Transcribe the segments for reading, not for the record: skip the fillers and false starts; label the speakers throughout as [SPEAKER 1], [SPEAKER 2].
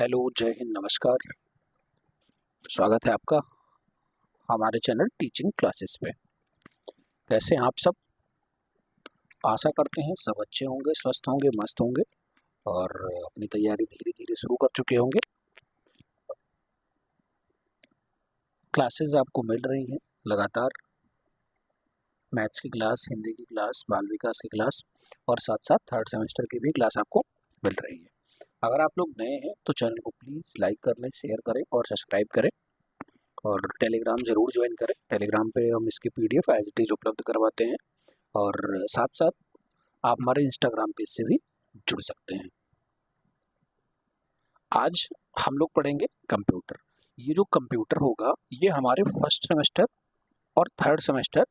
[SPEAKER 1] Hello, जय हिंद, नमस्कार। स्वागत है आपका हमारे चैनल टीचिंग क्लासेस पे। कैसे हैं आप सब? आशा करते हैं सब अच्छे होंगे, स्वस्थ होंगे, मस्त होंगे और अपनी तैयारी धीरे धीरे शुरू कर चुके होंगे। क्लासेस आपको मिल रही हैं लगातार, मैथ्स की क्लास, हिंदी की क्लास, बाल विकास की क्लास और साथ साथ थर्ड सेमेस्टर की भी क्लास आपको मिल रही है। अगर आप लोग नए हैं तो चैनल को प्लीज़ लाइक कर लें, शेयर करें और सब्सक्राइब करें और टेलीग्राम ज़रूर ज्वाइन करें। टेलीग्राम पे हम इसकी पीडीएफ एज इट इज़ उपलब्ध करवाते हैं और साथ साथ आप हमारे इंस्टाग्राम पेज से भी जुड़ सकते हैं। आज हम लोग पढ़ेंगे कंप्यूटर। ये जो कंप्यूटर होगा ये हमारे फर्स्ट सेमेस्टर और थर्ड सेमेस्टर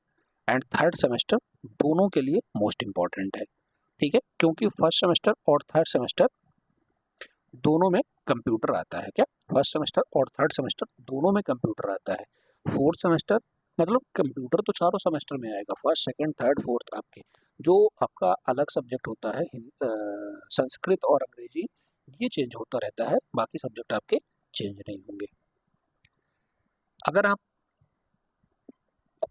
[SPEAKER 1] दोनों के लिए मोस्ट इम्पॉर्टेंट है, ठीक है? क्योंकि फर्स्ट सेमेस्टर और थर्ड सेमेस्टर दोनों में कंप्यूटर आता है। क्या फर्स्ट सेमेस्टर और थर्ड सेमेस्टर दोनों में कंप्यूटर आता है? फोर्थ सेमेस्टर मतलब कंप्यूटर तो चारों सेमेस्टर में आएगा, फर्स्ट सेकंड थर्ड फोर्थ। आपके जो आपका अलग सब्जेक्ट होता है संस्कृत और अंग्रेजी, ये चेंज होता रहता है, बाकी सब्जेक्ट आपके चेंज नहीं होंगे। अगर आपको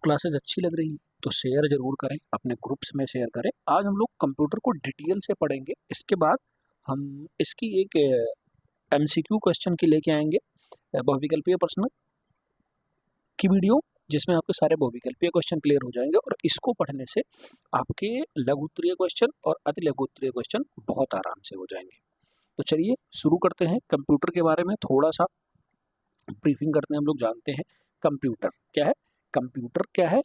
[SPEAKER 1] क्लासेस अच्छी लग रही है तो शेयर जरूर करें, अपने ग्रुप्स में शेयर करें। आज हम लोग कंप्यूटर को डिटेल से पढ़ेंगे। इसके बाद हम इसकी एक MCQ क्वेश्चन की लेके आएंगे, बहुविकल्पीय प्रश्न की वीडियो, जिसमें आपके सारे बहुविकल्पीय क्वेश्चन क्लियर हो जाएंगे और इसको पढ़ने से आपके लघु उत्तरीय क्वेश्चन और अति लघु उत्तरीय क्वेश्चन बहुत आराम से हो जाएंगे। तो चलिए शुरू करते हैं। कंप्यूटर के बारे में थोड़ा सा ब्रीफिंग करते हैं। हम लोग जानते हैं कंप्यूटर क्या है। कंप्यूटर क्या है?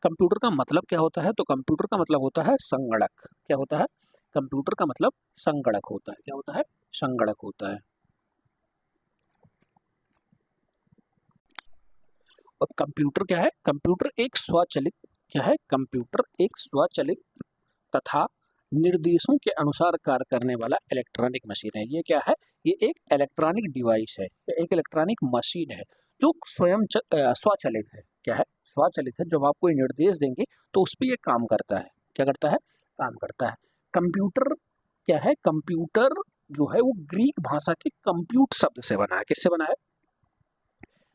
[SPEAKER 1] कंप्यूटर का मतलब क्या होता है? तो कंप्यूटर का मतलब होता है संगणक। क्या होता है? कंप्यूटर का मतलब संगणक होता है। क्या होता है? संगणक होता है। और कंप्यूटर क्या है? कंप्यूटर एक स्वचालित क्या है? कंप्यूटर एक स्वचालित तथा निर्देशों के अनुसार कार्य करने वाला इलेक्ट्रॉनिक मशीन है। ये क्या है? ये एक इलेक्ट्रॉनिक डिवाइस है, एक इलेक्ट्रॉनिक मशीन है जो स्वयं स्वचालित है। क्या है? स्वचालित है। जब आप कोई निर्देश देंगे तो उस पर ये काम करता है। क्या करता है? काम करता है। कंप्यूटर क्या है? कंप्यूटर जो है वो ग्रीक भाषा के कंप्यूट शब्द से बना है। किससे बना है?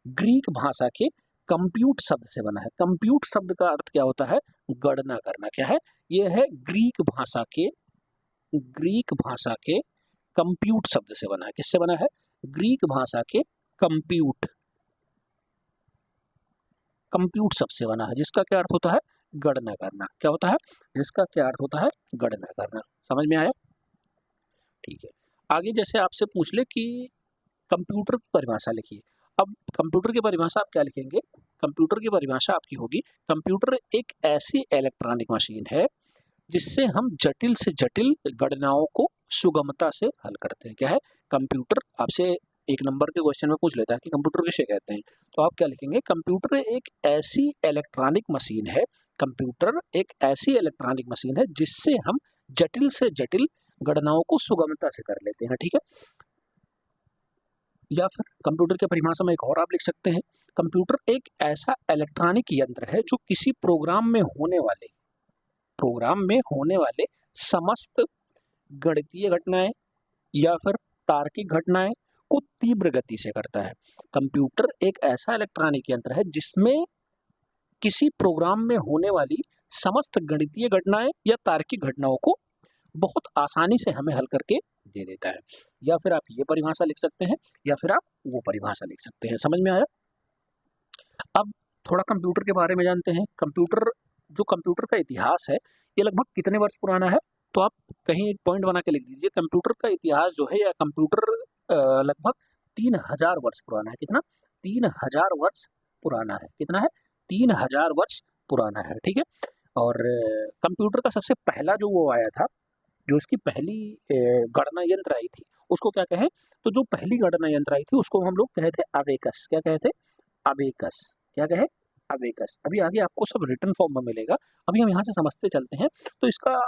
[SPEAKER 1] ग्रीक भाषा के कंप्यूट शब्द से बना है। कंप्यूट शब्द का अर्थ क्या होता है? गणना करना। क्या है? यह है ग्रीक भाषा के कंप्यूट शब्द से बना है। किससे बना है? ग्रीक भाषा के कंप्यूट शब्द से बना है, जिसका क्या अर्थ होता है? गणना करना। क्या होता है? जिसका क्या अर्थ होता है? गणना करना। समझ में आया? ठीक है। आगे जैसे आपसे पूछ ले कि कंप्यूटर की परिभाषा लिखिए। अब कंप्यूटर की परिभाषा आप क्या लिखेंगे? कंप्यूटर की परिभाषा आपकी होगी, कंप्यूटर एक ऐसी इलेक्ट्रॉनिक मशीन है जिससे हम जटिल से जटिल गणनाओं को सुगमता से हल करते हैं। क्या है? कंप्यूटर आपसे एक नंबर के क्वेश्चन में पूछ लेता है कि कंप्यूटर किसे कहते हैं, तो आप क्या लिखेंगे? कंप्यूटर एक ऐसी इलेक्ट्रॉनिक मशीन है, कंप्यूटर एक ऐसी इलेक्ट्रॉनिक मशीन है जिससे हम जटिल से जटिल गणनाओं को सुगमता से कर लेते हैं। ठीक है। या फिर कंप्यूटर के परिभाषा में एक और आप लिख सकते हैं, कंप्यूटर एक ऐसा इलेक्ट्रॉनिक यंत्र है जो किसी प्रोग्राम में होने वाले समस्त गणितीय घटनाएं या फिर तार्किक घटनाएं को तीव्र गति से करता है। कंप्यूटर एक ऐसा इलेक्ट्रॉनिक यंत्र है जिसमें किसी प्रोग्राम में होने वाली समस्त गणितीय घटनाएं या तार्किक घटनाओं को बहुत आसानी से हमें हल करके दे देता है। या फिर आप ये परिभाषा लिख सकते हैं या फिर आप वो परिभाषा लिख सकते हैं। समझ में आया? अब थोड़ा कंप्यूटर के बारे में जानते हैं। कंप्यूटर का इतिहास है, ये लगभग कितने वर्ष पुराना है? तो आप कहीं एक पॉइंट बना के लिख दीजिए, कंप्यूटर का इतिहास जो है या कंप्यूटर लगभग 3000 वर्ष पुराना है। कितना? 3000 वर्ष पुराना है। कितना है? 3000 वर्ष पुराना है। ठीक है। और कंप्यूटर का सबसे पहला जो वो आया था, जो इसकी पहली गणना यंत्र आई थी, उसको क्या कहें? तो जो पहली गणना यंत्र आई थी उसको हम लोग कहे थे अबेकस। क्या कहे थे? अबेकस। क्या कहे? अबेकस। अभी आगे आपको सब रिटन फॉर्म में मिलेगा, अभी हम यहाँ से समझते चलते हैं। तो इसका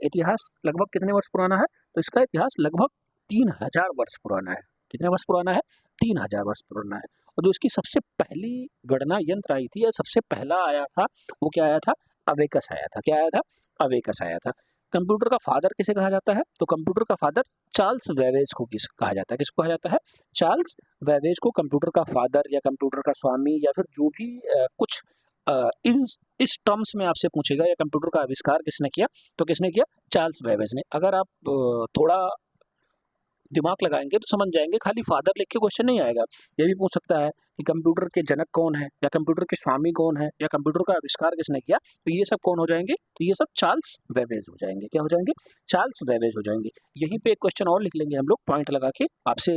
[SPEAKER 1] इतिहास लगभग कितने वर्ष पुराना है? तो इसका इतिहास लगभग 3000 वर्ष पुराना है। कितने वर्ष पुराना है? 3000 वर्ष पुराना है। और जो इसकी सबसे पहली गणना यंत्र आई थी या सबसे पहला आया था, वो क्या आया था? अबेकस आया था। क्या आया था? अबेकस आया था। कंप्यूटर का फादर किसे कहा जाता है? तो कंप्यूटर का फादर चार्ल्स बेबेज को कहा जाता है। किसको कहा जाता है? चार्ल्स बेबेज को कंप्यूटर का फादर या कंप्यूटर का स्वामी या फिर जो भी कुछ इन इस टर्म्स में आपसे पूछेगा या कंप्यूटर का आविष्कार किसने किया, तो किसने किया? चार्ल्स बेबेज ने। अगर आप थोड़ा दिमाग लगाएंगे तो समझ जाएंगे, खाली फादर लिख के क्वेश्चन नहीं आएगा। ये भी पूछ सकता है कि कंप्यूटर के जनक कौन है या कंप्यूटर के स्वामी कौन है या कंप्यूटर का आविष्कार किसने किया, तो ये सब कौन हो जाएंगे? तो ये सब चार्ल्स बेबेज हो जाएंगे। क्या हो जाएंगे? चार्ल्स बेबेज हो जाएंगे। यहीं पे एक क्वेश्चन और लिख लेंगे हम लोग पॉइंट लगा के, आपसे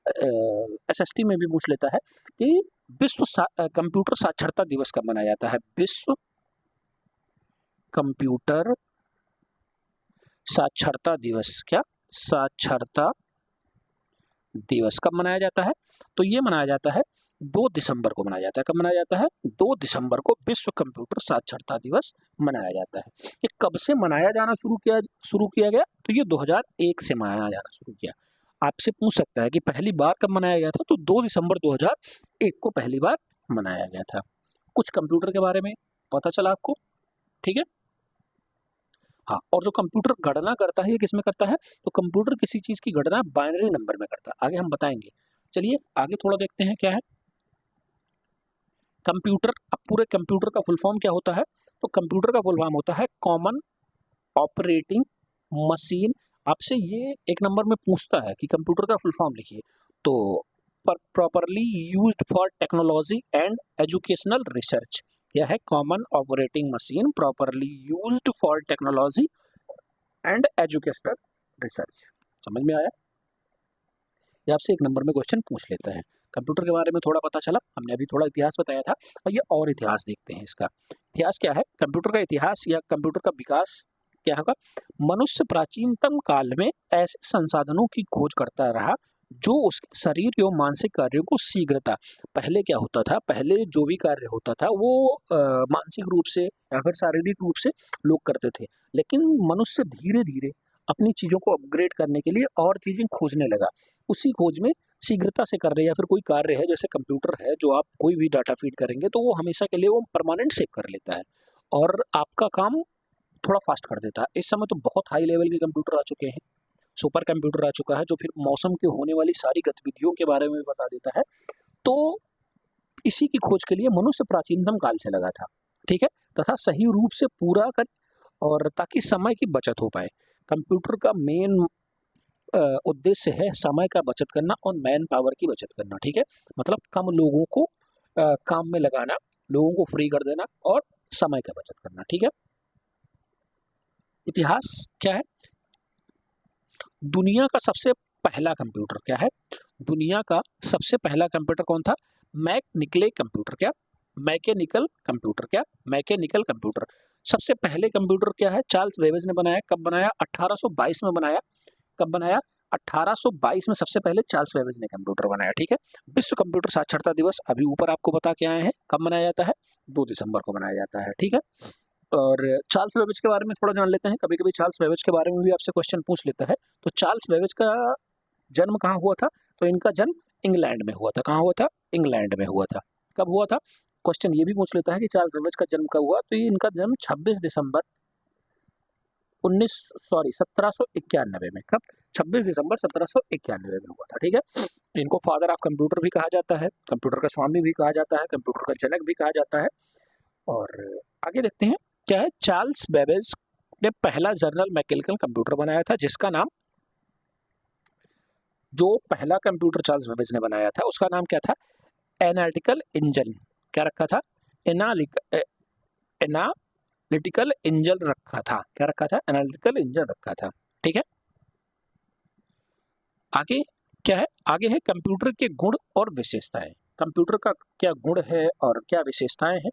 [SPEAKER 1] एसएसटी में भी पूछ लेता है कि विश्व कंप्यूटर साक्षरता दिवस कब मनाया जाता है? विश्व कंप्यूटर साक्षरता दिवस, क्या साक्षरता दिवस कब मनाया जाता है? तो ये मनाया जाता है 2 दिसंबर को मनाया जाता है। कब मनाया जाता है? 2 दिसंबर को विश्व कंप्यूटर साक्षरता दिवस मनाया जाता है। ये कब से मनाया जाना शुरू किया गया? तो ये 2001 से मनाया जाना शुरू किया। आपसे पूछ सकता है कि पहली बार कब मनाया गया था? तो 2 दिसंबर 2001 को पहली बार मनाया गया था। कुछ कंप्यूटर के बारे में पता चला आपको, ठीक है? हाँ, और जो कंप्यूटर गणना करता है ये किसमें करता है? तो कंप्यूटर किसी चीज की गणना बाइनरी नंबर में करता है। आगे हम बताएंगे। चलिए आगे थोड़ा देखते हैं क्या है कंप्यूटर। अब पूरे कंप्यूटर का फुल फॉर्म क्या होता है? तो कंप्यूटर का फुल फॉर्म होता है कॉमन ऑपरेटिंग मशीन। आपसे ये एक नंबर में पूछता है कि कंप्यूटर का फुल फॉर्म लिखिए, तो properly used for technology and educational research. यह है common operating machine properly used for technology and educational research. समझ में आया? ये आपसे एक नंबर में क्वेश्चन पूछ लेता है। कंप्यूटर के बारे में थोड़ा पता चला, हमने अभी थोड़ा इतिहास बताया था, और ये और इतिहास देखते हैं। इसका इतिहास क्या है? कंप्यूटर का इतिहास या कंप्यूटर का विकास क्या होगा? मनुष्य प्राचीनतम काल में ऐसे संसाधनों की खोज करता रहा जो उसके शरीर एवं मानसिक कार्यों को शीघ्रता। पहले क्या होता था? पहले जो भी कार्य होता था वो मानसिक रूप से या फिर शारीरिक रूप से लोग करते थे, लेकिन मनुष्य धीरे धीरे अपनी चीजों को अपग्रेड करने के लिए और चीजें खोजने लगा। उसी खोज में शीघ्रता से कर रहे या फिर कोई कार्य है, जैसे कंप्यूटर है जो आप कोई भी डाटा फीड करेंगे तो वो हमेशा के लिए वो परमानेंट सेव कर लेता है और आपका काम थोड़ा फास्ट कर देता है। इस समय तो बहुत हाई लेवल के कंप्यूटर आ चुके हैं, सुपर कंप्यूटर आ चुका है जो फिर मौसम के होने वाली सारी गतिविधियों के बारे में भी बता देता है। तो इसी की खोज के लिए मनुष्य प्राचीनतम काल से लगा था, ठीक है, तथा सही रूप से पूरा कर, और ताकि समय की बचत हो पाए। कंप्यूटर का मेन उद्देश्य है समय का बचत करना और मैन पावर की बचत करना, ठीक है, मतलब कम लोगों को काम में लगाना, लोगों को फ्री कर देना और समय का बचत करना, ठीक है। इतिहास क्या है? दुनिया का सबसे पहला कंप्यूटर क्या है? दुनिया का सबसे पहला कंप्यूटर कौन था? Mechanical computer. क्या? Mechanical computer. क्या? Mechanical computer. सबसे पहले कंप्यूटर क्या है? चार्ल्स बेबेज ने बनाया। कब बनाया? 1822 में बनाया। कब बनाया? 1822 में सबसे पहले चार्ल्स बेबेज ने कंप्यूटर बनाया, ठीक है। विश्व कंप्यूटर साक्षरता दिवस अभी ऊपर आपको बता के आए हैं, कब मनाया जाता है? 2 दिसंबर को मनाया जाता है, ठीक है। और चार्ल्स बेबेज के बारे में थोड़ा जान लेते हैं। कभी कभी चार्ल्स बेबेज के बारे में भी आपसे क्वेश्चन पूछ लेता है। तो चार्ल्स बेबेज का जन्म कहाँ हुआ था? तो इनका जन्म इंग्लैंड में हुआ था। कहाँ हुआ था? इंग्लैंड में हुआ था। कब हुआ था? क्वेश्चन ये भी पूछ लेता है कि चार्ल्स बेबेज का जन्म कब हुआ? तो ये इनका जन्म 26 दिसंबर 1791 में। कब? 26 दिसंबर 1791 में हुआ था, ठीक है। इनको फादर ऑफ कंप्यूटर भी कहा जाता है, कंप्यूटर का स्वामी भी कहा जाता है, कंप्यूटर का जनक भी कहा जाता है। और आगे देखते हैं क्या है। चार्ल्स बेबेज ने पहला जर्नल मैकेनिकल कंप्यूटर बनाया था, जिसका नाम, जो पहला कंप्यूटर चार्ल्स बेबेज ने बनाया था उसका नाम क्या था? Analytical engine. क्या रखा था? एनालिटिकल इंजन रखा था। क्या रखा था? एनालिटिकल इंजन रखा था, ठीक है। आगे क्या है? आगे है कंप्यूटर के गुण और विशेषताएं। कंप्यूटर का क्या गुण है और क्या विशेषताएं हैं,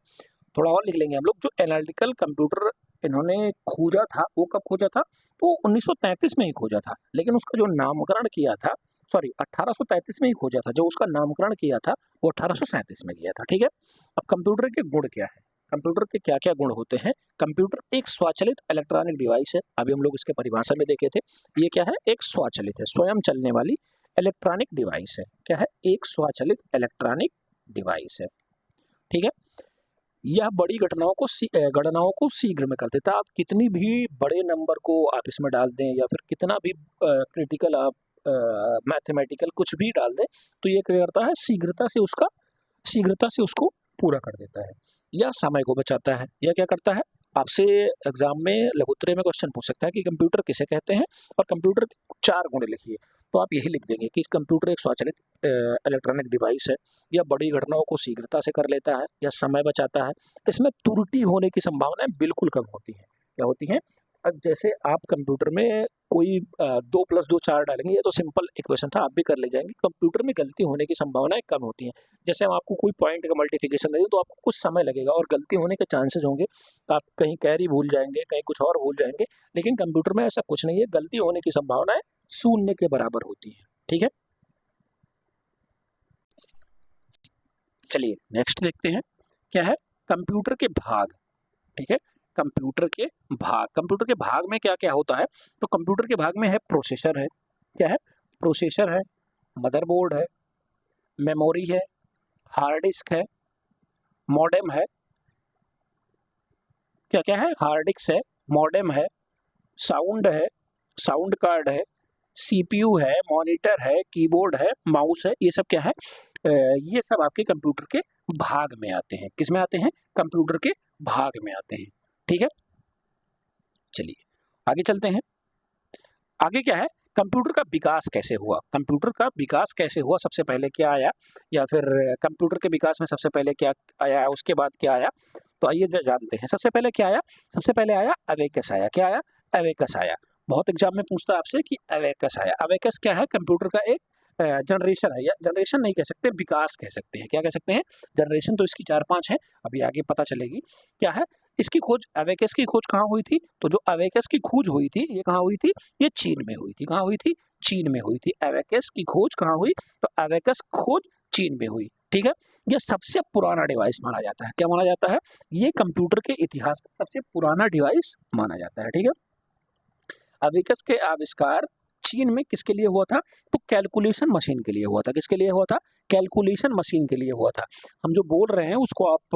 [SPEAKER 1] थोड़ा और लिख लेंगे हम लोग। जो एनालिटिकल कंप्यूटर इन्होंने खोजा था वो कब खोजा था? तो 1933 में ही खोजा था, लेकिन उसका जो नामकरण किया था, सॉरी 1833 में ही खोजा था, जो उसका नामकरण किया था वो 1837 में किया था, ठीक है। अब कंप्यूटर के गुण क्या है? कंप्यूटर के क्या क्या गुण होते हैं? कंप्यूटर एक स्वचालित इलेक्ट्रॉनिक डिवाइस है। अभी हम लोग इसके परिभाषा में देखे थे। ये क्या है? एक स्वचालित है, स्वयं चलने वाली इलेक्ट्रॉनिक डिवाइस है। क्या है? एक स्वचालित इलेक्ट्रॉनिक डिवाइस है, ठीक है। यह बड़ी गणनाओं को शीघ्र में कर देता है। आप कितनी भी बड़े नंबर को आप इसमें डाल दें या फिर कितना भी क्रिटिकल आप मैथमेटिकल कुछ भी डाल दें, तो ये क्या करता है, शीघ्रता से उसको पूरा कर देता है। यह समय को बचाता है। यह क्या करता है, आपसे एग्जाम में लघुत्तरी में क्वेश्चन पूछ सकता है कि कंप्यूटर किसे कहते हैं, और कंप्यूटर के 4 गुण लिखिए। तो आप यही लिख देंगे कि कंप्यूटर एक स्वचालित इलेक्ट्रॉनिक डिवाइस है, यह बड़ी घटनाओं को शीघ्रता से कर लेता है, यह समय बचाता है, इसमें त्रुटि होने की संभावनाएं बिल्कुल कम होती हैं। क्या होती हैं? अब जैसे आप कंप्यूटर में कोई 2 + 2 4 डालेंगे, ये तो सिंपल इक्वेशन था, आप भी कर ले जाएंगे। कंप्यूटर में गलती होने की संभावनाएं कम होती हैं। जैसे हम आपको कोई पॉइंट का मल्टीप्लिकेशन दें तो आपको कुछ समय लगेगा और गलती होने के चांसेस होंगे, तो आप कहीं कैरी भूल जाएंगे, कहीं कुछ और भूल जाएंगे। लेकिन कंप्यूटर में ऐसा कुछ नहीं है, गलती होने की संभावनाएं 0 के बराबर होती है। ठीक है, चलिए नेक्स्ट देखते हैं क्या है, कंप्यूटर के भाग। ठीक है, कंप्यूटर के भाग में क्या क्या होता है, तो कंप्यूटर के भाग में है प्रोसेसर है, क्या है, प्रोसेसर है, मदरबोर्ड है, मेमोरी है, हार्ड डिस्क है, मॉडेम है, क्या क्या है, हार्ड डिस्क है, मॉडेम है, साउंड कार्ड है, सीपीयू है, मॉनिटर है, कीबोर्ड है, माउस है। ये सब क्या है, ये सब आपके कंप्यूटर के भाग में आते हैं। किस में आते हैं? कंप्यूटर के भाग में आते हैं। ठीक है, चलिए आगे चलते हैं। आगे क्या है, कंप्यूटर का विकास कैसे हुआ, कंप्यूटर का विकास कैसे हुआ, सबसे पहले क्या आया, या फिर कंप्यूटर के विकास में सबसे पहले क्या आया, उसके बाद क्या आया, तो आइए जानते हैं। सबसे पहले क्या आया, सबसे पहले आया अबेकस आया। क्या आया? अबेकस आया। बहुत एग्जाम में पूछता है आपसे कि अबेकस आया। अबेकस क्या है? कंप्यूटर का एक जनरेशन है, या जनरेशन नहीं कह सकते, विकास कह सकते हैं। क्या कह सकते हैं? जनरेशन तो इसकी 4-5 है, अभी आगे पता चलेगी क्या है। इसकी खोज, अबेकस की खोज कहाँ हुई थी? तो जो अबेकस की खोज हुई थी, ये कहाँ हुई थी? ये चीन में हुई थी। कहाँ हुई थी? चीन में हुई थी। अबेकस की खोज कहाँ हुई? तो अबेकस खोज चीन में हुई। ठीक है, यह सबसे पुराना डिवाइस माना जाता है। क्या माना जाता है? ये कंप्यूटर के इतिहास का सबसे पुराना डिवाइस माना जाता है। ठीक है, अबेकस के आविष्कार चीन में किसके लिए हुआ था? तो कैलकुलेशन मशीन के लिए हुआ था। किसके लिए हुआ था? कैलकुलेशन मशीन के लिए हुआ था। हम जो बोल रहे हैं उसको आप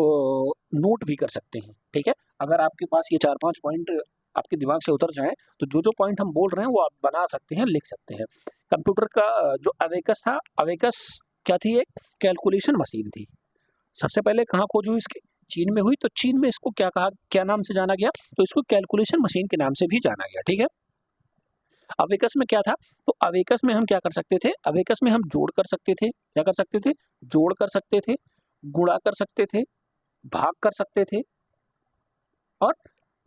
[SPEAKER 1] नोट भी कर सकते हैं। ठीक है, अगर आपके पास ये 4-5 पॉइंट आपके दिमाग से उतर जाएं, तो जो जो पॉइंट हम बोल रहे हैं वो आप बना सकते हैं, लिख सकते हैं। कंप्यूटर का जो अबेकस था, अबेकस क्या थी? एक कैलकुलेशन मशीन थी। सबसे पहले कहाँ खोज हुई इसकी? चीन में हुई। तो चीन में इसको क्या कहा, क्या नाम से जाना गया? तो इसको कैलकुलेशन मशीन के नाम से भी जाना गया। ठीक है, अबेकस में क्या था? तो अबेकस में हम क्या कर सकते थे? अबेकस में हम जोड़ कर सकते थे। क्या कर सकते थे? जोड़ कर सकते थे, गुणा कर सकते थे, भाग कर सकते थे और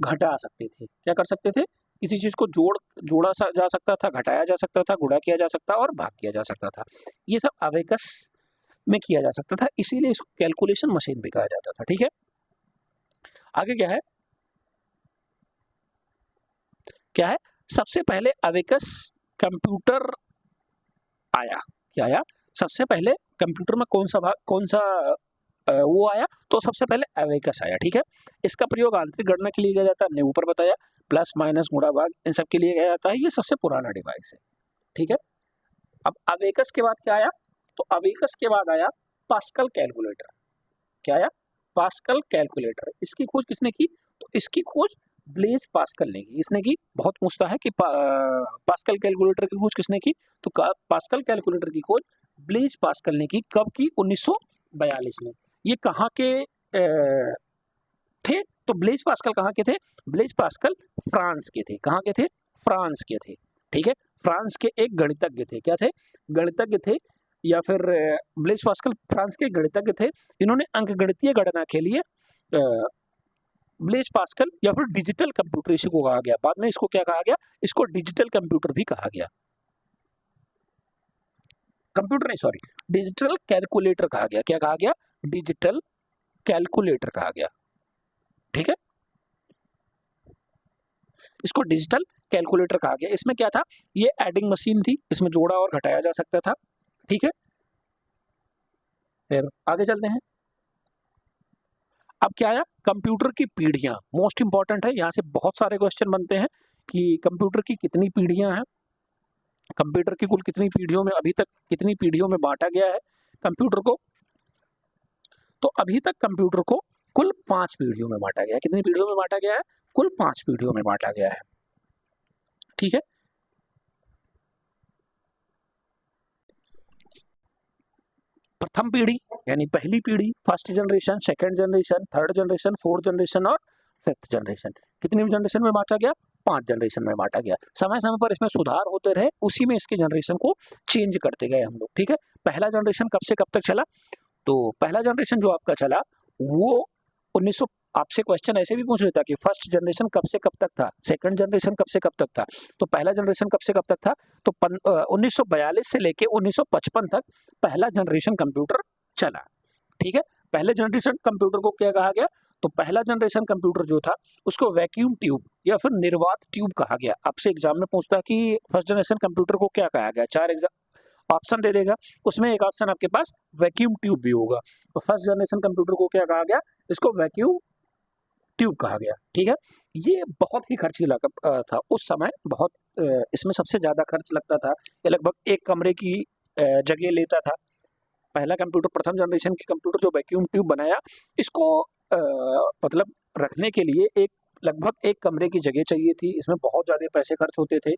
[SPEAKER 1] घटा सकते थे। क्या कर सकते थे? किसी चीज को जा सकता था, घटाया जा सकता था, गुणा किया जा सकता और भाग किया जा सकता था। ये सब अबेकस में किया जा सकता था, इसीलिए इसको कैलकुलेशन मशीन भी कहा जाता था। ठीक है, आगे क्या है, क्या है, सबसे पहले अबेकस कंप्यूटर आया। क्या आया? सबसे पहले कंप्यूटर में कौन सा वो आया? तो सबसे पहले अबेकस आया। ठीक है, इसका प्रयोग आंतरिक गणना के लिए किया जाता है, हमने ऊपर बताया, प्लस माइनस गुणा भाग इन सब के लिए किया जाता है। ये सबसे पुराना डिवाइस है। ठीक है, अब अबेकस के बाद क्या आया? तो अबेकस के बाद आया पास्कल कैलकुलेटर। क्या आया? Pascal calculator. इसकी खोज किसने की? तो इसकी खोज ब्लेज पास्कल ने की। इसने की, बहुत पूछता है कि पास्कल कैलकुलेटर की खोज किसने की? तो पास्कल कैलकुलेटर की खोज ब्लेज पास्कल ने की। कब की? 1942 में। ये कहाँ के थे? तो ब्लेज पास्कल कहाँ के थे? ब्लेज पास्कल फ्रांस के थे। कहाँ के थे? फ्रांस के थे। ठीक है, फ्रांस के एक गणितज्ञ थे। क्या थे? गणितज्ञ थे, या फिर ब्लेज पास्कल फ्रांस के गणितज्ञ थे। इन्होंने अंकगणितीय गणना के लिए ब्लेज पास्कल या फिर डिजिटल कंप्यूटर इसको कहा गया। बाद में इसको क्या कहा गया? इसको डिजिटल कंप्यूटर भी कहा गया। कंप्यूटर नहीं, सॉरी, डिजिटल कैलकुलेटर कहा गया। क्या कहा गया? डिजिटल कैलकुलेटर कहा गया। ठीक है, इसको डिजिटल कैलकुलेटर कहा गया। इसमें क्या था? ये एडिंग मशीन थी, इसमें जोड़ा और घटाया जा सकता था। ठीक है, फिर आगे चलते हैं। अब क्या आया? कंप्यूटर की पीढ़ियां, मोस्ट इंपॉर्टेंट है। यहाँ से बहुत सारे क्वेश्चन बनते हैं कि कंप्यूटर की कितनी पीढ़ियां हैं, कंप्यूटर की कुल कितनी पीढ़ियों में, अभी तक कितनी पीढ़ियों में बांटा गया है कंप्यूटर को। तो अभी तक कंप्यूटर को कुल 5 पीढ़ियों में बांटा गया है। कितनी पीढ़ियों में बांटा गया है? कुल 5 पीढ़ियों में बांटा गया है। ठीक है, प्रथम पीढ़ी यानी पहली पीढ़ी, first generation, second generation, third generation, fourth generation और फिफ्थ जनरेशन। कितनी जनरेशन में बांटा गया? 5 जनरेशन में बांटा गया। समय समय पर इसमें सुधार होते रहे, उसी में इसके जनरेशन को चेंज करते गए हम लोग। ठीक है, पहला जनरेशन कब से कब तक चला? तो पहला जनरेशन जो आपका चला वो 1900, आपसे क्वेश्चन ऐसे भी पूछ लेता कि फर्स्ट जनरेशन कब से कब तक था, सेकंड जनरेशन कब से कब तक था। तो पहला जनरेशन कब से कब तक था? तो 1942 से लेके 1955 तक पहला जनरेशन कंप्यूटर चला। ठीक है, पहले जनरेशन कंप्यूटर को क्या कहा गया? तो पहला जनरेशन कंप्यूटर जो था उसको वैक्यूम ट्यूब या फिर निर्वात ट्यूब कहा गया। आपसे एग्जाम में पूछता है कि फर्स्ट जनरेशन कंप्यूटर को क्या कहा गया, 4 ऑप्शन दे देगा, उसमें एक ऑप्शन आपके पास वैक्यूम ट्यूब भी होगा। तो फर्स्ट जनरेशन कंप्यूटर को क्या कहा गया? इसको वैक्यूम ट्यूब कहा गया। ठीक है, ये बहुत ही खर्चीला था उस समय, बहुत इसमें सबसे ज्यादा खर्च लगता था। ये लगभग एक कमरे की जगह लेता था। पहला कंप्यूटर, प्रथम जनरेशन के कंप्यूटर जो वैक्यूम ट्यूब बनाया, इसको मतलब रखने के लिए एक लगभग एक कमरे की जगह चाहिए थी। इसमें बहुत ज्यादा पैसे खर्च होते थे।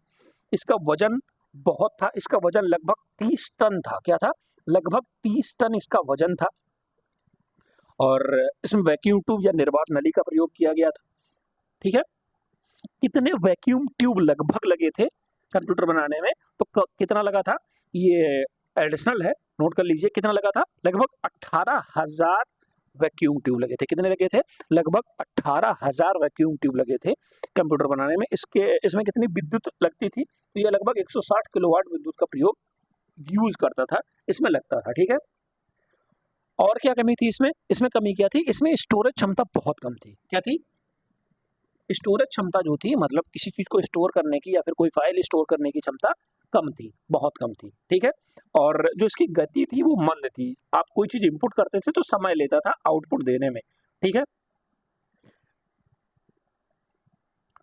[SPEAKER 1] इसका वजन बहुत था, इसका वजन लगभग 30 टन था। क्या था? लगभग 30 टन इसका वजन था। और इसमें वैक्यूम ट्यूब या निर्वात नली का प्रयोग किया गया था। ठीक है, कितने वैक्यूम ट्यूब लगभग लगे थे कंप्यूटर बनाने में? तो कितना लगा था, ये एडिशनल है, नोट कर लीजिए। कितना लगा था? लगभग 18,000 वैक्यूम ट्यूब लगे थे। कितने लगे थे? लगभग 18,000 वैक्यूम ट्यूब लगे थे कंप्यूटर बनाने में। इसमें कितनी विद्युत लगती थी? तो ये लगभग 160 किलोवाट विद्युत का प्रयोग यूज करता था, इसमें लगता था। ठीक है, और क्या कमी थी इसमें? इसमें कमी क्या थी? इसमें स्टोरेज क्षमता बहुत कम थी। क्या थी? स्टोरेज क्षमता जो थी, मतलब किसी चीज को स्टोर करने की या फिर कोई फाइल स्टोर करने की क्षमता कम थी, बहुत कम थी। ठीक है, और जो इसकी गति थी वो मंद थी। आप कोई चीज इनपुट करते थे तो समय लेता था आउटपुट देने में। ठीक है,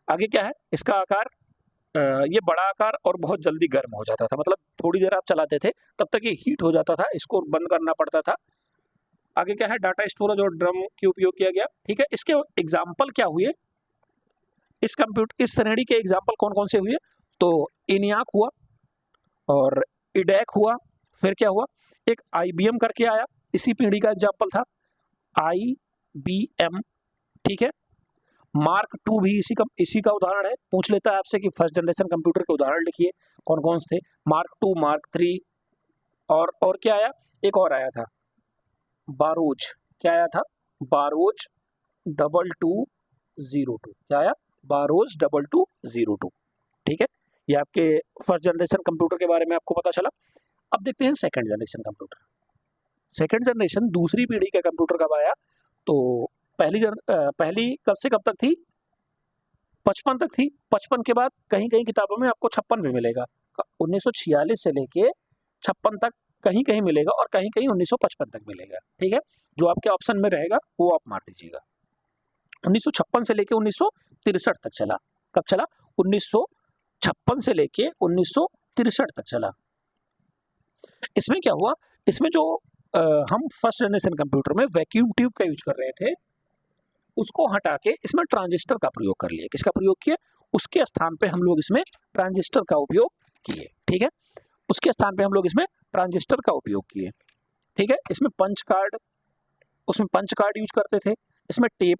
[SPEAKER 1] आगे क्या है? इसका आकार, ये बड़ा आकार और बहुत जल्दी गर्म हो जाता था। मतलब थोड़ी देर आप चलाते थे तब तक ये हीट हो जाता था, इसको बंद करना पड़ता था। आगे क्या है? डाटा स्टोरेज और ड्रम के उपयोग किया गया। ठीक है, इसके एग्जाम्पल क्या हुए? इस श्रेणी के एग्जाम्पल कौन कौन से हुए? तो इनियाक हुआ और इडेक हुआ। फिर क्या हुआ? एक आईबीएम करके आया, इसी पीढ़ी का एग्जाम्पल था, आईबीएम। ठीक है, मार्क टू भी इसी का उदाहरण है। पूछ लेता है आपसे कि फर्स्ट जनरेशन कंप्यूटर के उदाहरण लिखिए, कौन कौन से थे? मार्क टू, मार्क थ्री, और क्या आया? एक और आया था, बारोज। क्या आया था? बारोज 2202। क्या आया? बारोज 2202। ठीक है, ये आपके फर्स्ट जनरेशन कंप्यूटर के बारे में आपको पता चला। अब देखते हैं second generation computer. Second generation, दूसरी पीढ़ी का कंप्यूटर कब आया? तो पहली कब से कब तक थी? 55 तक थी। 55 के बाद कहीं कहीं किताबों में आपको 56 भी मिलेगा। 1946 से लेके 56 तक कहीं कहीं मिलेगा और कहीं कहीं 1955 तक मिलेगा। ठीक है, जो आपके ऑप्शन में रहेगा वो आप मार दीजिएगा। 1956 से लेके 1963 तक चला। कब चला? 1956 से लेके 1963 तक चला। इसमें क्या हुआ? इसमें जो हम फर्स्ट जनरेशन कंप्यूटर में वैक्यूम ट्यूब का यूज कर रहे थे, उसको हटा के इसमें ट्रांजिस्टर का प्रयोग कर लिया। किसका प्रयोग किया? उसके स्थान पे हम लोग इसमें ट्रांजिस्टर का उपयोग किए। ठीक है, उसके स्थान पे हम लोग इसमें ट्रांजिस्टर का उपयोग किए। ठीक है, इसमें पंच कार्ड यूज करते थे, इसमें टेप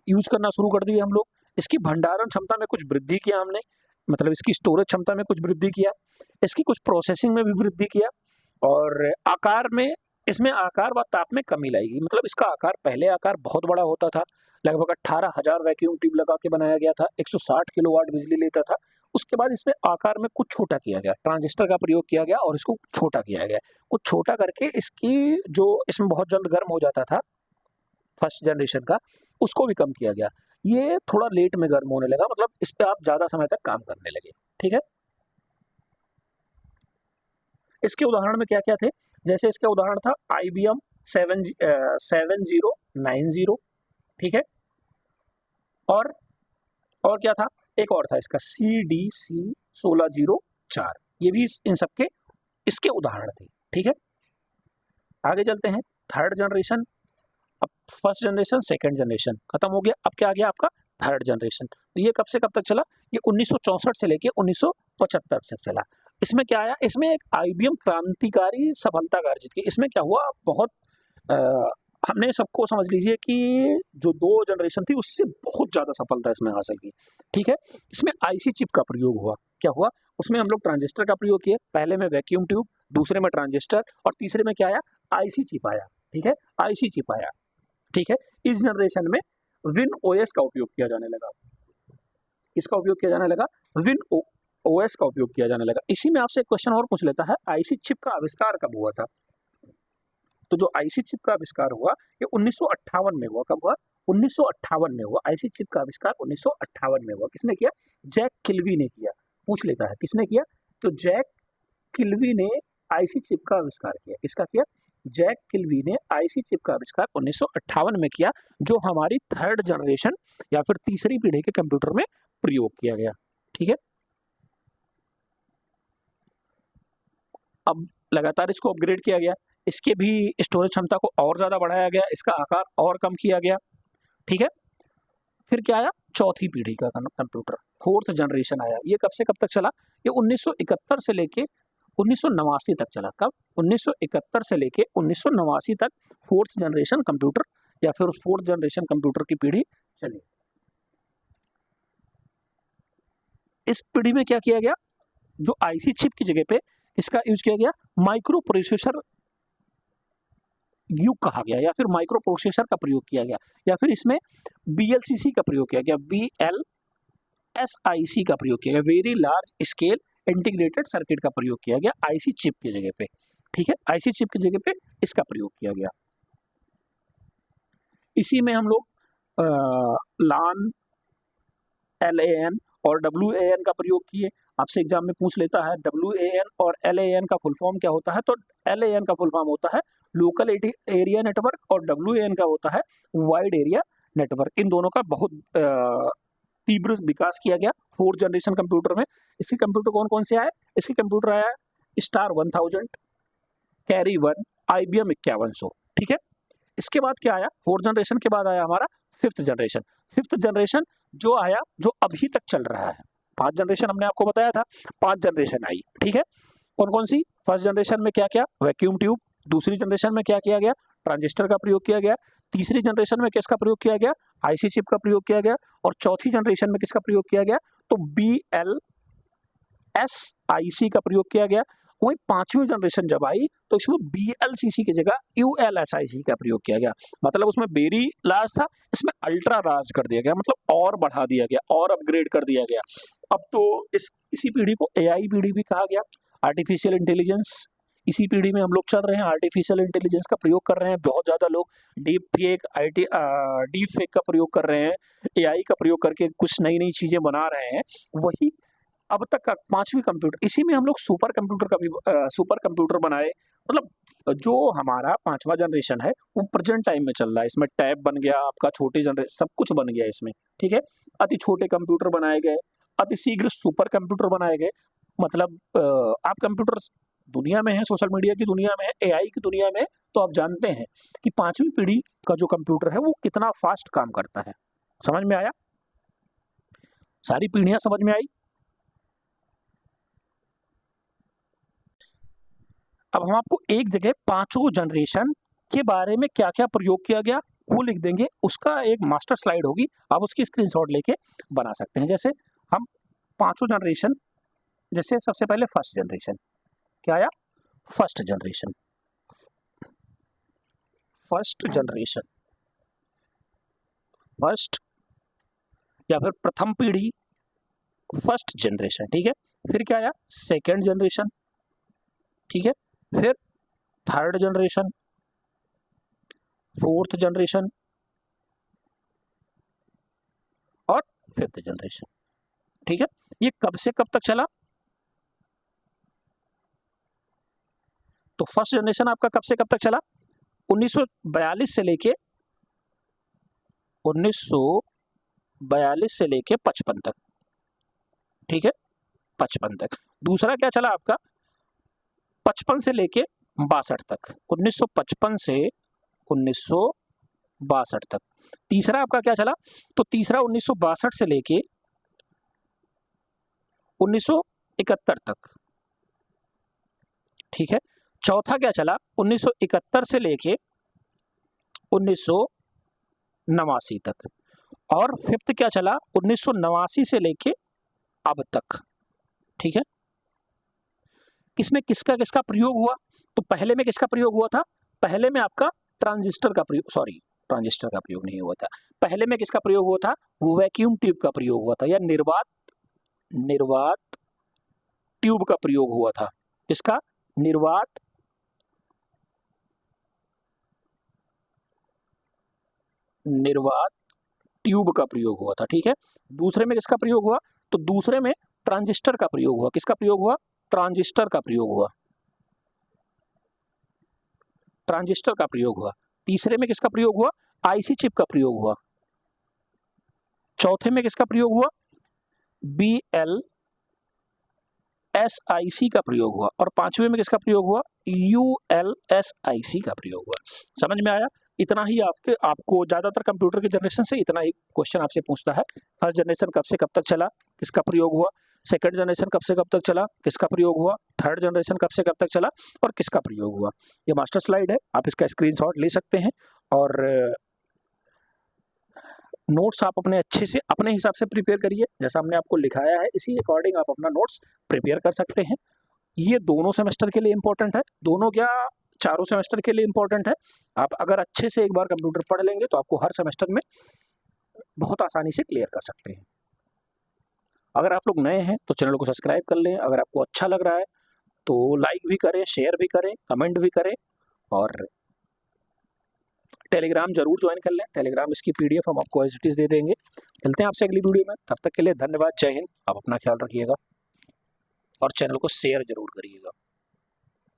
[SPEAKER 1] यूज करना शुरू कर दिए हम लोग। इसकी भंडारण क्षमता में कुछ वृद्धि किया हमने, मतलब इसकी स्टोरेज क्षमता में कुछ वृद्धि किया, इसकी कुछ प्रोसेसिंग में भी वृद्धि किया, और आकार में, इसमें आकार व ताप में कमी लाएगी। मतलब इसका आकार, पहले आकार बहुत बड़ा होता था, लगभग 18,000 वैक्यूम ट्यूब लगा के बनाया गया था, 160 किलोवाट बिजली लेता था। उसके बाद इसमें आकार में कुछ छोटा किया गया, ट्रांजिस्टर का प्रयोग किया गया और इसको छोटा किया गया। कुछ छोटा करके इसकी जो, इसमें बहुत जल्द गर्म हो जाता था फर्स्ट जनरेशन का, उसको भी कम किया गया। ये थोड़ा लेट में गर्म होने लगा, मतलब इस पे आप ज्यादा समय तक काम करने लगे। ठीक है, इसके उदाहरण में क्या क्या थे? जैसे इसका उदाहरण था IBM 7090। ठीक है, और क्या था? एक और था इसका CDC 1604। ये भी इन सबके इसके उदाहरण थे। ठीक है, आगे चलते हैं। Third generation. अब फर्स्ट जनरेशन, सेकंड जनरेशन खत्म हो गया, अब क्या आ गया आपका थर्ड जनरेशन। तो ये कब से कब तक चला, ये 1964 से लेके 1975 तक चला। इसमें क्या आया, इसमें एक आईबीएम क्रांतिकारी सफलता अर्जित की। इसमें क्या हुआ, बहुत हमने सबको समझ लीजिए कि जो दो जनरेशन थी उससे बहुत ज़्यादा सफलता इसमें हासिल की, ठीक है। इसमें आईसी चिप का प्रयोग हुआ, क्या हुआ, उसमें हम लोग ट्रांजिस्टर का प्रयोग किए, पहले में वैक्यूम ट्यूब, दूसरे में ट्रांजिस्टर और तीसरे में क्या आया, आईसी चिप आया, ठीक है, आईसी चिप आया, ठीक है। इस जनरेशन में विन ओएस का उपयोग किया जाने लगा, इसका उपयोग किया जाने लगा, विन ओएस का उपयोग किया जाने लगा। इसी में आपसे एक क्वेश्चन और पूछ लेता है, आईसी चिप का आविष्कार कब हुआ था। तो जो आईसी चिप का आविष्कार हुआ ये 1958 में हुआ, कब हुआ, 1958 में हुआ, आईसी चिप का आविष्कार 1958 में हुआ। किसने किया, जैक किल्वी ने किया। पूछ लेता है किसने किया, तो जैक किल्वी ने आईसी चिप का आविष्कार किया। किसका किया, जैक किल्वी ने आईसी चिप का आविष्कार 1958 में किया, जो हमारी थर्ड जनरेशन या फिर तीसरी पीढ़ी के कंप्यूटर में प्रयोग किया गया, ठीक है। अब लगातार इसको अपग्रेड किया गया, इसके भी स्टोरेज क्षमता को और ज़्यादा बढ़ाया गया, इसका आकार और कम किया गया, ठीक है। फिर क्या आया, चौथी पीढ़ी का कंप्यूटर, फोर्थ जनरेशन आया। ये कब से कब तक चला, ये 1971 से लेके 1989 तक चला। कब, 1971 से लेके 1989 तक फोर्थ जनरेशन कंप्यूटर या फिर उस फोर्थ जनरेशन कंप्यूटर की पीढ़ी चली। इस पीढ़ी में क्या किया गया, जो आईसी चिप की जगह पे इसका यूज किया गया माइक्रो प्रोसेसर युग कहा गया, या फिर माइक्रो प्रोसेसर का प्रयोग किया गया, या फिर इसमें बीएलसीसी का प्रयोग किया गया, बीएलएसआईसी का प्रयोग किया गया, very large scale integrated circuit का प्रयोग किया गया आईसी चिप की जगह पे, ठीक है, आईसी चिप की जगह पे इसका प्रयोग किया गया। इसी में हम लोग लान, LAN और WAN का प्रयोग किए। आपसे एग्जाम में पूछ लेता है WAN और LAN का फुल फॉर्म क्या होता है, तो LAN का फुल फॉर्म होता है लोकल एरिया नेटवर्क और WAN का होता है वाइड एरिया नेटवर्क। इन दोनों का बहुत तीव्र विकास किया गया फोर्थ जनरेशन कंप्यूटर में। इसके कंप्यूटर कौन कौन से आए, इसके कंप्यूटर आया स्टार 1000, कैरी 1, IBM 5100, ठीक है। इसके बाद क्या आया, फोर्थ जनरेशन के बाद आया हमारा फिफ्थ जनरेशन। फिफ्थ जनरेशन जो आया, जो अभी तक चल रहा है। 5 जनरेशन हमने आपको बताया था, 5 जनरेशन आई, ठीक है। कौन कौन सी, फर्स्ट जनरेशन में क्या क्या, वैक्यूम ट्यूब, दूसरी जनरेशन में क्या किया गया, ट्रांजिस्टर का प्रयोग किया गया, तीसरी जनरेशन में किसका प्रयोग किया गया, आईसी चिप का प्रयोग किया गया, और चौथी जनरेशन में किसका प्रयोग किया गया, तो BLSIC का प्रयोग किया गया। वही पांचवी जनरेशन जब आई तो इसमें BLCC की जगह ULSIC का प्रयोग किया गया। मतलब उसमें वेरी लार्ज था, इसमें अल्ट्रा लार्ज कर दिया गया, मतलब और बढ़ा दिया गया और अपग्रेड कर दिया गया। अब तो इसी पीढ़ी को AI पीढ़ी भी कहा गया, आर्टिफिशियल इंटेलिजेंस। इसी पीढ़ी में हम लोग चल रहे हैं, आर्टिफिशियल इंटेलिजेंस का प्रयोग कर रहे हैं। बहुत ज़्यादा लोग डीप फेक का प्रयोग कर रहे हैं, AI का प्रयोग करके कुछ नई नई चीज़ें बना रहे हैं। वही अब तक का पांचवी कंप्यूटर, इसी में हम लोग सुपर कंप्यूटर का भी सुपर कंप्यूटर बनाए। मतलब जो हमारा पांचवा जनरेशन है वो प्रेजेंट टाइम में चल रहा है। इसमें टैब बन गया आपका, छोटे जनरेशन सब कुछ बन गया इसमें, ठीक है। अति छोटे कंप्यूटर बनाए गए, अति शीघ्र सुपर कंप्यूटर बनाए गए। मतलब आप कंप्यूटर दुनिया में है, सोशल मीडिया की दुनिया में है, AI की दुनिया में है, तो आप जानते हैं कि पांचवी पीढ़ी का जो कंप्यूटर है वो कितना फास्ट काम करता है। समझ में आया, सारी पीढ़ियां समझ में आई। अब हम आपको एक जगह पांचों जनरेशन के बारे में क्या क्या प्रयोग किया गया वो लिख देंगे, उसका एक मास्टर स्लाइड होगी, आप उसकी स्क्रीनशॉट लेके बना सकते हैं। जैसे हम पांचों जनरेशन, जैसे सबसे पहले फर्स्ट जनरेशन क्या आया, first generation, first generation, first या फिर प्रथम पीढ़ी, फर्स्ट जनरेशन, ठीक है। फिर क्या आया, सेकेंड जनरेशन, ठीक है। फिर थर्ड जनरेशन, फोर्थ जनरेशन और फिफ्थ जनरेशन, ठीक है। ये कब से कब तक चला, तो फर्स्ट जनरेशन आपका कब से कब तक चला, 1942 से लेके 1942 से लेके 55 तक, ठीक है, 55 तक। दूसरा क्या चला आपका, 55 से लेके 62 तक, 1955 से 1962 तक। तीसरा आपका क्या चला, तो तीसरा 1962 से लेके 1971 तक, ठीक है। चौथा क्या चला 1971 से लेके 1989 तक, और फिफ्थ क्या चला 1989 से लेके अब तक, ठीक है। किसमें किसका किसका प्रयोग हुआ, तो पहले में किसका प्रयोग हुआ था, पहले में आपका ट्रांजिस्टर का प्रयोग, सॉरी ट्रांजिस्टर का प्रयोग नहीं हुआ था, पहले में किसका प्रयोग हुआ था, वैक्यूम ट्यूब का प्रयोग हुआ था, या निर्वात ट्यूब का प्रयोग हुआ था। किसका, निर्वात ट्यूब का प्रयोग हुआ था, ठीक है। दूसरे में किसका प्रयोग हुआ, तो दूसरे में ट्रांजिस्टर का प्रयोग हुआ। किसका प्रयोग हुआ, ट्रांजिस्टर का प्रयोग हुआ, ट्रांजिस्टर का प्रयोग हुआ। तीसरे में किसका प्रयोग हुआ, आईसी चिप का प्रयोग हुआ। चौथे में किसका प्रयोग हुआ, BLSIC का प्रयोग हुआ, और पांचवें में किसका प्रयोग हुआ, ULSIC का प्रयोग हुआ। समझ में आया, इतना ही आपको ज्यादातर कंप्यूटर के जनरेशन से इतना ही क्वेश्चन आपसे पूछता है। फर्स्ट जनरेशन कब से कब तक चला, किसका प्रयोग हुआ, सेकंड जनरेशन कब से कब तक चला, किसका प्रयोग हुआ, थर्ड जनरेशन कब से कब तक चला और किसका प्रयोग हुआ। ये मास्टर स्लाइड है, आप इसका स्क्रीनशॉट ले सकते हैं, और नोट्स आप अपने अच्छे से अपने हिसाब से प्रिपेयर करिए, जैसा हमने आपको लिखाया है इसी अकॉर्डिंग आप अपना नोट्स प्रिपेयर कर सकते हैं। ये दोनों सेमेस्टर के लिए इंपॉर्टेंट है, दोनों क्या चारों सेमेस्टर के लिए इंपॉर्टेंट है। आप अगर अच्छे से एक बार कंप्यूटर पढ़ लेंगे तो आपको हर सेमेस्टर में बहुत आसानी से क्लियर कर सकते हैं। अगर आप लोग नए हैं तो चैनल को सब्सक्राइब कर लें, अगर आपको अच्छा लग रहा है तो लाइक भी करें, शेयर भी करें, कमेंट भी करें, और टेलीग्राम जरूर ज्वाइन कर लें। टेलीग्राम इसकी PDF हम आपको एज इट इज दे देंगे। मिलते हैं आपसे अगली वीडियो में, तब तक के लिए धन्यवाद, जय हिंद। आप अपना ख्याल रखिएगा और चैनल को शेयर जरूर करिएगा।